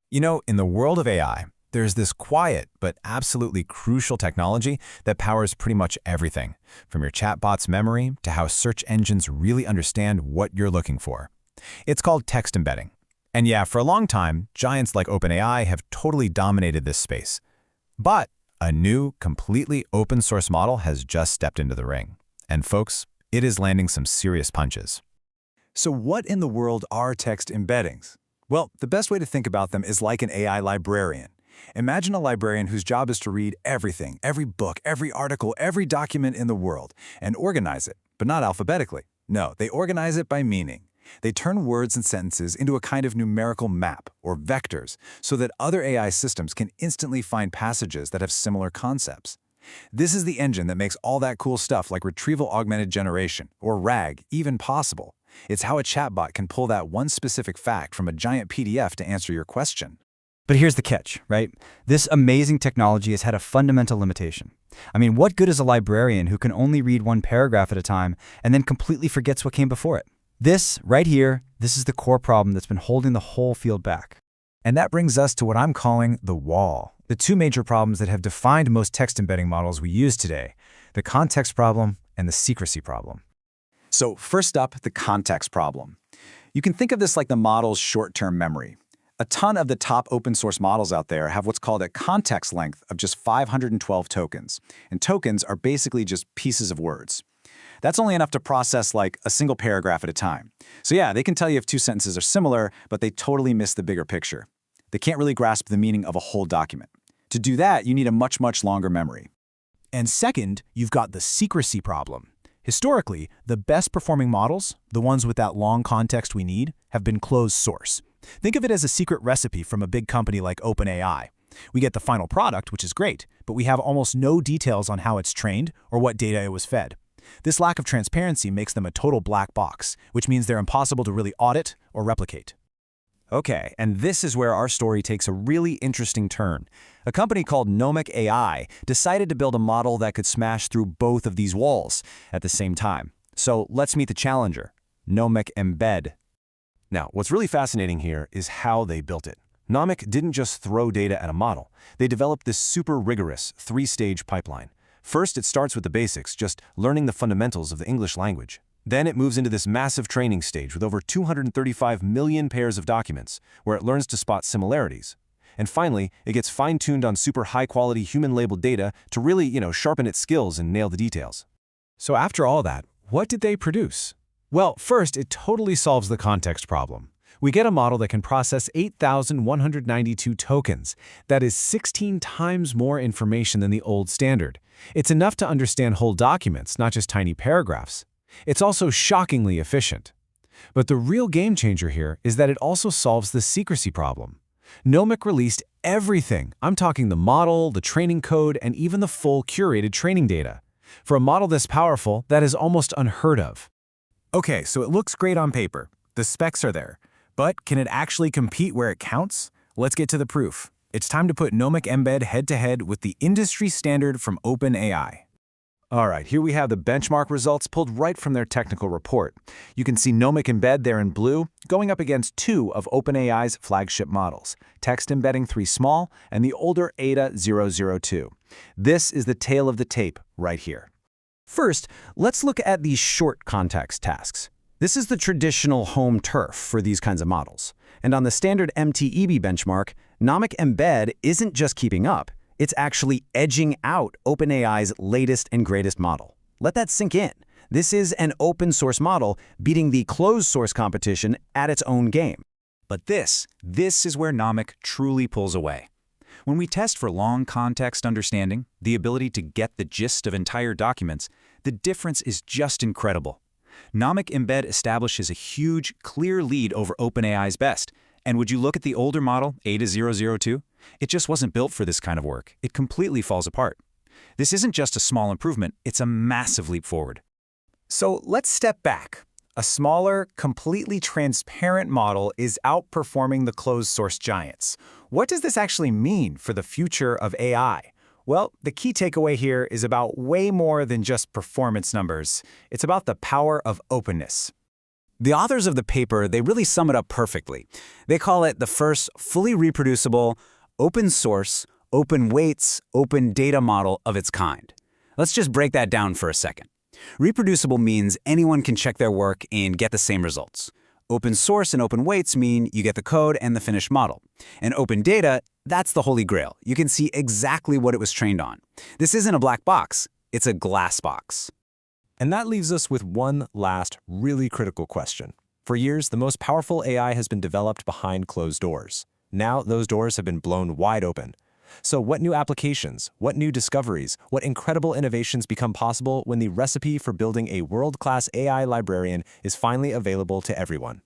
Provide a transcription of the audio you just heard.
In the world of AI, there's this quiet but absolutely crucial technology that powers pretty much everything, from your chatbot's memory to how search engines really understand what you're looking for. It's called text embedding. And yeah, for a long time, giants like OpenAI have totally dominated this space. But a new, completely open source model has just stepped into the ring. And folks, it is landing some serious punches. So what in the world are text embeddings? Well, the best way to think about them is like an AI librarian. Imagine a librarian whose job is to read everything, every book, every article, every document in the world, and organize it, but not alphabetically. No, they organize it by meaning. They turn words and sentences into a kind of numerical map, or vectors, so that other AI systems can instantly find passages that have similar concepts. This is the engine that makes all that cool stuff like retrieval augmented generation, or RAG, even possible. It's how a chatbot can pull that one specific fact from a giant PDF to answer your question. But here's the catch, right? This amazing technology has had a fundamental limitation. I mean, what good is a librarian who can only read one paragraph at a time and then completely forgets what came before it? This, right here, this is the core problem that's been holding the whole field back. And that brings us to what I'm calling the wall. The two major problems that have defined most text embedding models we use today, the context problem and the secrecy problem. So first up, the context problem. You can think of this like the model's short-term memory. A ton of the top open source models out there have what's called a context length of just 512 tokens. And tokens are basically just pieces of words. That's only enough to process like a single paragraph at a time. So yeah, they can tell you if two sentences are similar, but they totally miss the bigger picture. They can't really grasp the meaning of a whole document. To do that, you need a much, much longer memory. And second, you've got the secrecy problem. Historically, the best performing models, the ones with that long context we need, have been closed source. Think of it as a secret recipe from a big company like OpenAI. We get the final product, which is great, but we have almost no details on how it's trained or what data it was fed. This lack of transparency makes them a total black box, which means they're impossible to really audit or replicate. Okay, and this is where our story takes a really interesting turn. A company called Nomic AI decided to build a model that could smash through both of these walls at the same time. So let's meet the challenger, Nomic Embed. Now, what's really fascinating here is how they built it. Nomic didn't just throw data at a model. They developed this super rigorous three-stage pipeline. First, it starts with the basics, just learning the fundamentals of the English language. Then it moves into this massive training stage with over 235 million pairs of documents, where it learns to spot similarities. And finally, it gets fine-tuned on super high-quality human-labeled data to really, sharpen its skills and nail the details. So after all that, what did they produce? Well, first, it totally solves the context problem. We get a model that can process 8,192 tokens. That is 16 times more information than the old standard. It's enough to understand whole documents, not just tiny paragraphs. It's also shockingly efficient. But the real game changer here is that it also solves the secrecy problem. Nomic released everything. I'm talking the model, the training code, and even the full curated training data. For a model this powerful, that is almost unheard of. Okay, so it looks great on paper. The specs are there. But can it actually compete where it counts? Let's get to the proof. It's time to put Nomic Embed head-to-head with the industry standard from OpenAI. All right, here we have the benchmark results pulled right from their technical report. You can see Nomic Embed there in blue, going up against two of OpenAI's flagship models, Text Embedding 3 Small and the older Ada 002. This is the tail of the tape right here. First, let's look at these short context tasks. This is the traditional home turf for these kinds of models. And on the standard MTEB benchmark, Nomic Embed isn't just keeping up, it's actually edging out OpenAI's latest and greatest model. Let that sink in. This is an open source model beating the closed source competition at its own game. But this is where Nomic truly pulls away. When we test for long context understanding, the ability to get the gist of entire documents, the difference is just incredible. Nomic Embed establishes a huge, clear lead over OpenAI's best. And would you look at the older model, Ada 002? It just wasn't built for this kind of work. It completely falls apart. This isn't just a small improvement, it's a massive leap forward. So let's step back. A smaller, completely transparent model is outperforming the closed-source giants. What does this actually mean for the future of AI? Well, the key takeaway here is about way more than just performance numbers. It's about the power of openness. The authors of the paper, they really sum it up perfectly. They call it the first fully reproducible, open source, open weights, open data model of its kind. Let's just break that down for a second. Reproducible means anyone can check their work and get the same results. Open source and open weights mean you get the code and the finished model. And open data, that's the holy grail. You can see exactly what it was trained on. This isn't a black box, it's a glass box. And that leaves us with one last, really critical question. For years, the most powerful AI has been developed behind closed doors. Now, those doors have been blown wide open. So what new applications, what new discoveries, what incredible innovations become possible when the recipe for building a world-class AI librarian is finally available to everyone?